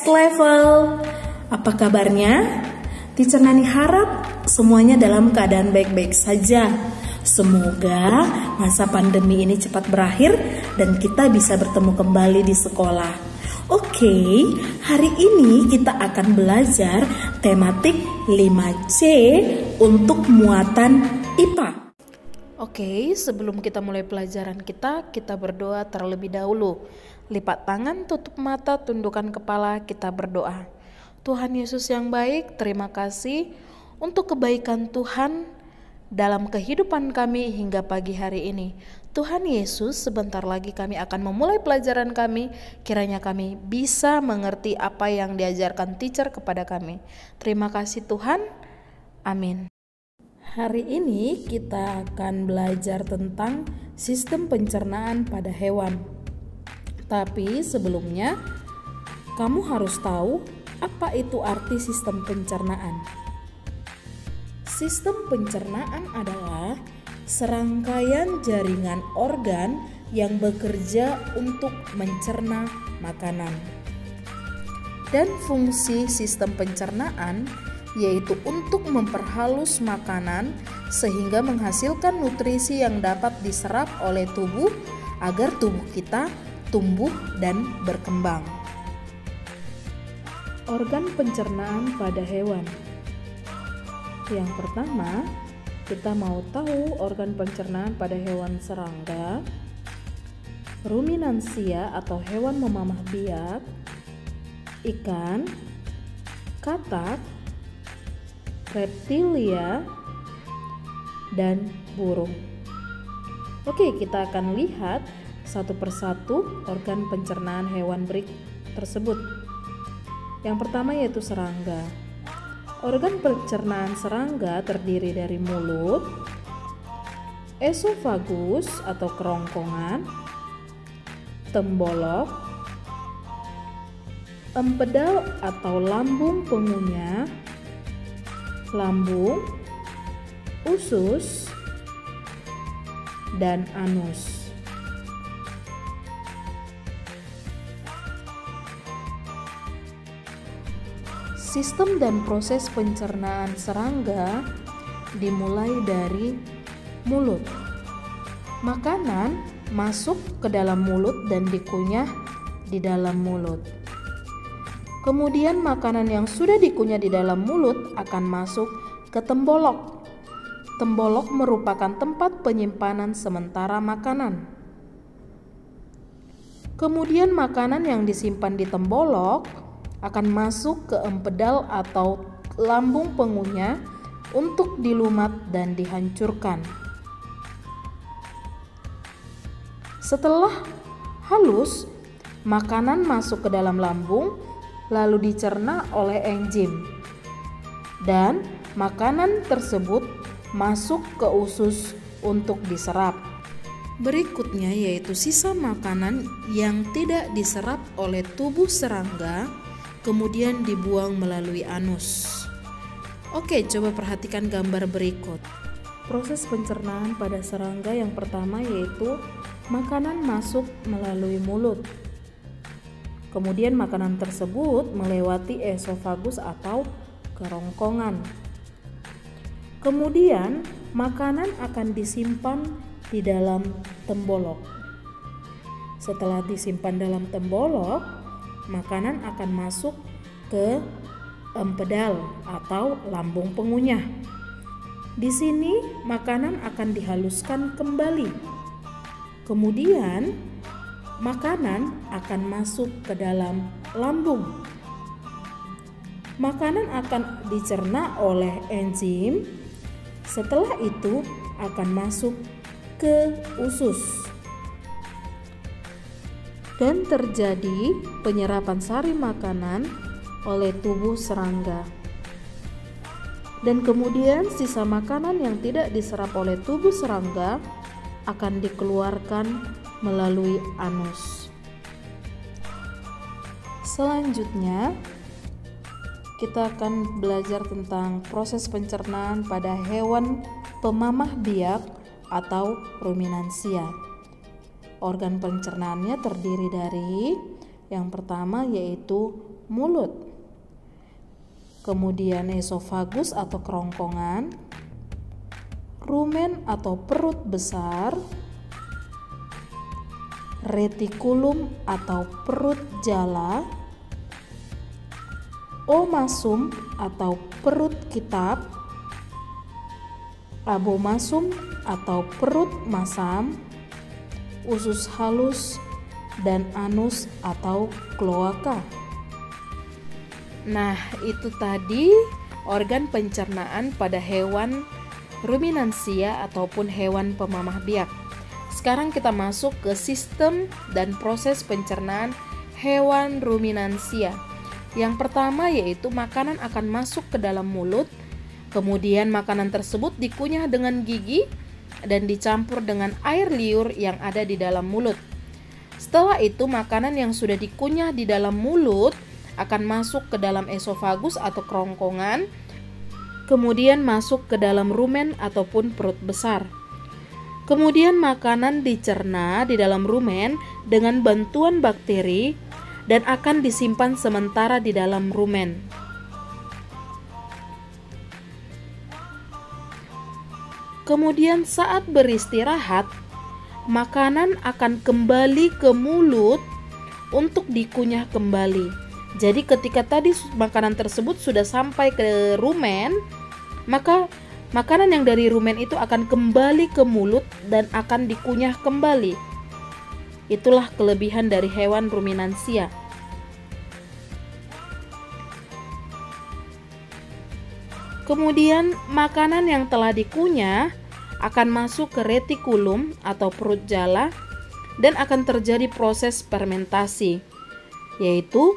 next level. Apa kabarnya? Teacher Nani harap semuanya dalam keadaan baik-baik saja. Semoga masa pandemi ini cepat berakhir dan kita bisa bertemu kembali di sekolah. Oke, hari ini kita akan belajar tematik 5C untuk muatan IPA. Oke, sebelum kita mulai pelajaran kita berdoa terlebih dahulu. Lipat tangan, tutup mata, tundukkan kepala, kita berdoa. Tuhan Yesus yang baik, terima kasih untuk kebaikan Tuhan dalam kehidupan kami hingga pagi hari ini. Tuhan Yesus, sebentar lagi kami akan memulai pelajaran kami. Kiranya kami bisa mengerti apa yang diajarkan teacher kepada kami. Terima kasih Tuhan. Amin. Hari ini kita akan belajar tentang sistem pencernaan pada hewan. Tapi sebelumnya, kamu harus tahu apa itu arti sistem pencernaan. Sistem pencernaan adalah serangkaian jaringan organ yang bekerja untuk mencerna makanan. Dan fungsi sistem pencernaan yaitu untuk memperhalus makanan sehingga menghasilkan nutrisi yang dapat diserap oleh tubuh agar tubuh kita tumbuh dan berkembang. Organ pencernaan pada hewan. Yang pertama, kita mau tahu organ pencernaan pada hewan serangga, ruminansia atau hewan memamah biak, ikan, katak, reptilia, dan burung. Oke, kita akan lihat satu persatu organ pencernaan hewan tersebut. Yang pertama yaitu serangga. Organ pencernaan serangga terdiri dari mulut, esofagus atau kerongkongan, tembolok, empedal atau lambung pengunyah, lambung, usus, dan anus. Sistem dan proses pencernaan serangga dimulai dari mulut. Makanan masuk ke dalam mulut dan dikunyah di dalam mulut. Kemudian makanan yang sudah dikunyah di dalam mulut akan masuk ke tembolok. Tembolok merupakan tempat penyimpanan sementara makanan. Kemudian makanan yang disimpan di tembolok akan masuk ke empedal atau lambung pengunyah untuk dilumat dan dihancurkan. Setelah halus, makanan masuk ke dalam lambung lalu dicerna oleh enzim, dan makanan tersebut masuk ke usus untuk diserap. Berikutnya yaitu sisa makanan yang tidak diserap oleh tubuh serangga kemudian dibuang melalui anus. Oke, coba perhatikan gambar berikut. Proses pencernaan pada serangga yang pertama yaitu makanan masuk melalui mulut. Kemudian makanan tersebut melewati esofagus atau kerongkongan. Kemudian makanan akan disimpan di dalam tembolok. Setelah disimpan dalam tembolok, makanan akan masuk ke empedal atau lambung pengunyah. Di sini makanan akan dihaluskan kembali. Kemudian makanan akan masuk ke dalam lambung. Makanan akan dicerna oleh enzim. Setelah itu akan masuk ke usus. Dan terjadi penyerapan sari makanan oleh tubuh serangga. Dan kemudian sisa makanan yang tidak diserap oleh tubuh serangga akan dikeluarkan melalui anus. Selanjutnya, kita akan belajar tentang proses pencernaan pada hewan pemamah biak atau ruminansia. Organ pencernaannya terdiri dari yang pertama yaitu mulut. Kemudian esofagus atau kerongkongan, rumen atau perut besar, retikulum atau perut jala, omasum atau perut kitab, abomasum atau perut masam, usus halus, dan anus atau kloaka. Nah, itu tadi organ pencernaan pada hewan ruminansia ataupun hewan pemamah biak. Sekarang kita masuk ke sistem dan proses pencernaan hewan ruminansia. Yang pertama yaitu makanan akan masuk ke dalam mulut, kemudian makanan tersebut dikunyah dengan gigi dan dicampur dengan air liur yang ada di dalam mulut. Setelah itu makanan yang sudah dikunyah di dalam mulut akan masuk ke dalam esofagus atau kerongkongan, kemudian masuk ke dalam rumen ataupun perut besar. Kemudian makanan dicerna di dalam rumen dengan bantuan bakteri dan akan disimpan sementara di dalam rumen. Kemudian saat beristirahat, makanan akan kembali ke mulut untuk dikunyah kembali. Jadi ketika tadi makanan tersebut sudah sampai ke rumen, maka makanan yang dari rumen itu akan kembali ke mulut dan akan dikunyah kembali. Itulah kelebihan dari hewan ruminansia. Kemudian makanan yang telah dikunyah akan masuk ke retikulum atau perut jala dan akan terjadi proses fermentasi, yaitu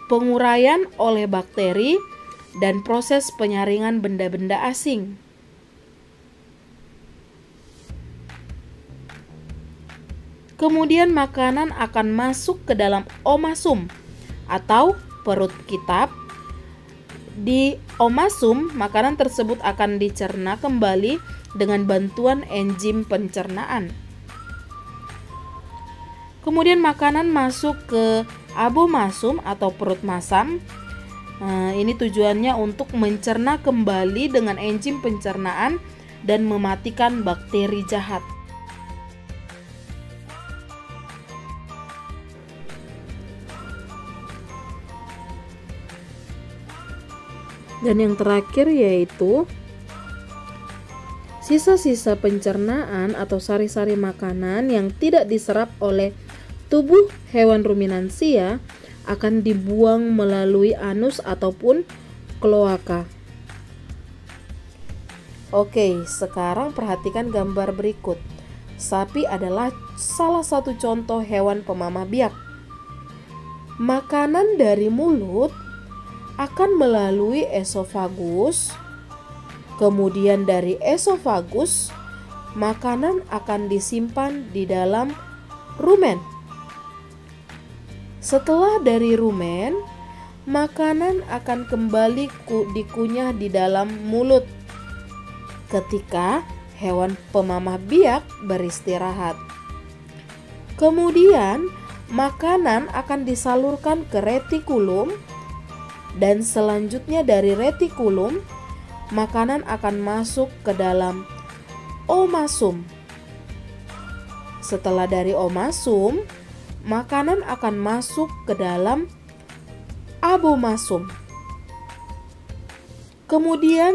penguraian oleh bakteri dan proses penyaringan benda-benda asing. Kemudian makanan akan masuk ke dalam omasum atau perut kitab. Di omasum, makanan tersebut akan dicerna kembali dengan bantuan enzim pencernaan. Kemudian makanan masuk ke abomasum atau perut masam. Ini tujuannya untuk mencerna kembali dengan enzim pencernaan dan mematikan bakteri jahat. Dan yang terakhir yaitu sisa-sisa pencernaan atau sari-sari makanan yang tidak diserap oleh tubuh hewan ruminansia akan dibuang melalui anus ataupun kloaka. Oke, sekarang perhatikan gambar berikut. Sapi adalah salah satu contoh hewan pemamah biak. Makanan dari mulut akan melalui esofagus, kemudian dari esofagus makanan akan disimpan di dalam rumen. Setelah dari rumen, makanan akan kembali dikunyah di dalam mulut ketika hewan pemamah biak beristirahat. Kemudian, makanan akan disalurkan ke retikulum dan selanjutnya dari retikulum, makanan akan masuk ke dalam omasum. Setelah dari omasum, makanan akan masuk ke dalam abomasum. Kemudian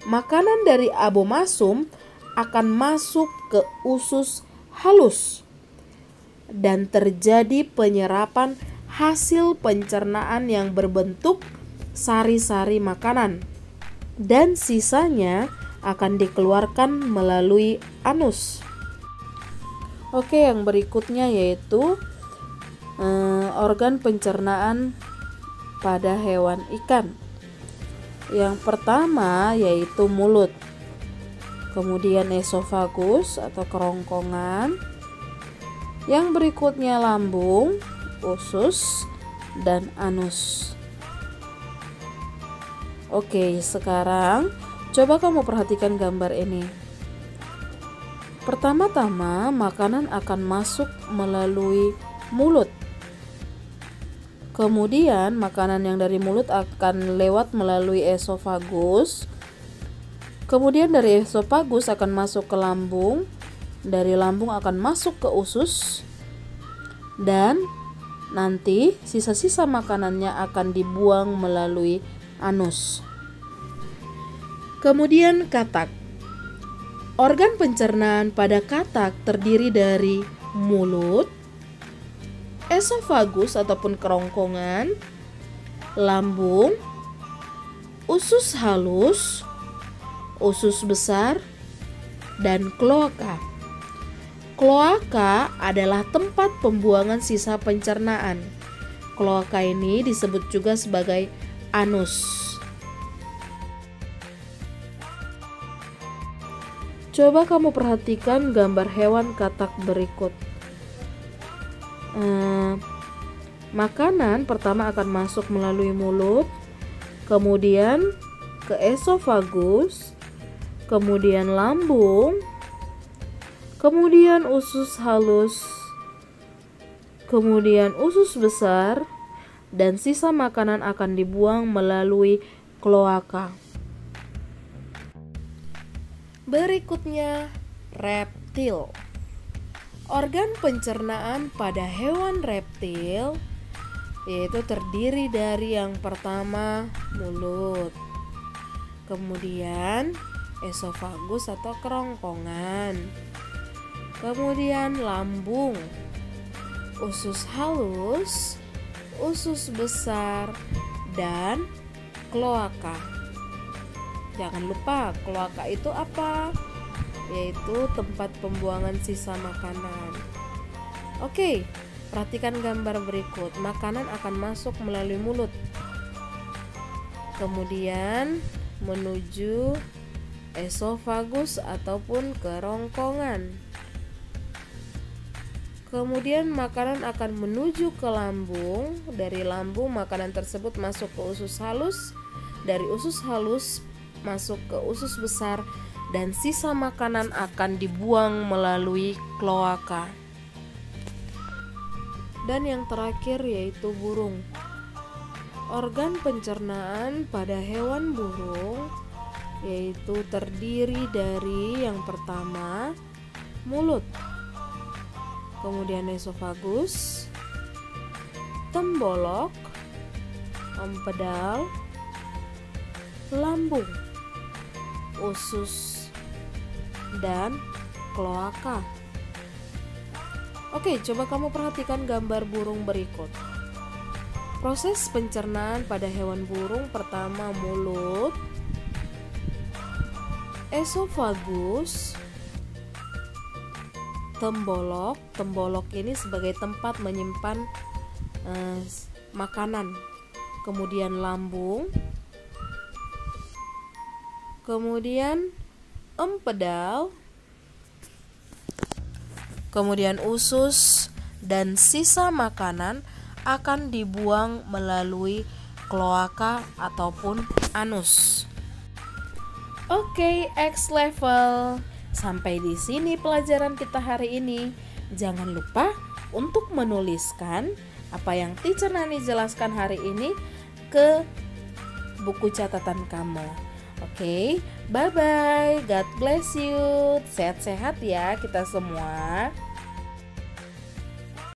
makanan dari abomasum akan masuk ke usus halus dan terjadi penyerapan hasil pencernaan yang berbentuk sari-sari makanan dan sisanya akan dikeluarkan melalui anus. Oke, yang berikutnya yaitu organ pencernaan pada hewan ikan. Yang pertama yaitu mulut, kemudian esofagus atau kerongkongan, yang berikutnya lambung, usus, dan anus. Oke, sekarang coba kamu perhatikan gambar ini. Pertama-tama makanan akan masuk melalui mulut. Kemudian makanan yang dari mulut akan lewat melalui esofagus. Kemudian dari esofagus akan masuk ke lambung. Dari lambung akan masuk ke usus. Dan nanti sisa-sisa makanannya akan dibuang melalui anus. Kemudian katak. Organ pencernaan pada katak terdiri dari mulut, esofagus ataupun kerongkongan, lambung, usus halus, usus besar, dan kloaka. Kloaka adalah tempat pembuangan sisa pencernaan. Kloaka ini disebut juga sebagai anus. Coba kamu perhatikan gambar hewan katak berikut. Makanan pertama akan masuk melalui mulut, kemudian ke esofagus, kemudian lambung, kemudian usus halus, kemudian usus besar, dan sisa makanan akan dibuang melalui kloaka. Berikutnya, reptil. Organ pencernaan pada hewan reptil yaitu terdiri dari yang pertama mulut, kemudian esofagus atau kerongkongan, kemudian lambung, usus halus, usus besar, dan kloaka. Jangan lupa, kloaka itu apa? Yaitu tempat pembuangan sisa makanan. Oke, perhatikan gambar berikut. Makanan akan masuk melalui mulut, kemudian menuju esofagus ataupun kerongkongan. Kemudian makanan akan menuju ke lambung. Dari lambung makanan tersebut masuk ke usus halus. Dari usus halus masuk ke usus besar, dan sisa makanan akan dibuang melalui kloaka. Dan yang terakhir yaitu burung. Organ pencernaan pada hewan burung yaitu terdiri dari yang pertama mulut, kemudian esofagus, tembolok, empedal, lambung, usus, dan kloaka. Oke, coba kamu perhatikan gambar burung berikut. Proses pencernaan pada hewan burung pertama mulut, esofagus, tembolok. Tembolok ini sebagai tempat menyimpan makanan. Kemudian lambung, kemudian empedal, kemudian usus, dan sisa makanan akan dibuang melalui kloaka ataupun anus. Oke, X level. Sampai di sini pelajaran kita hari ini. Jangan lupa untuk menuliskan apa yang Teacher Nani jelaskan hari ini ke buku catatan kamu. Oke, bye-bye. God bless you. Sehat-sehat ya kita semua.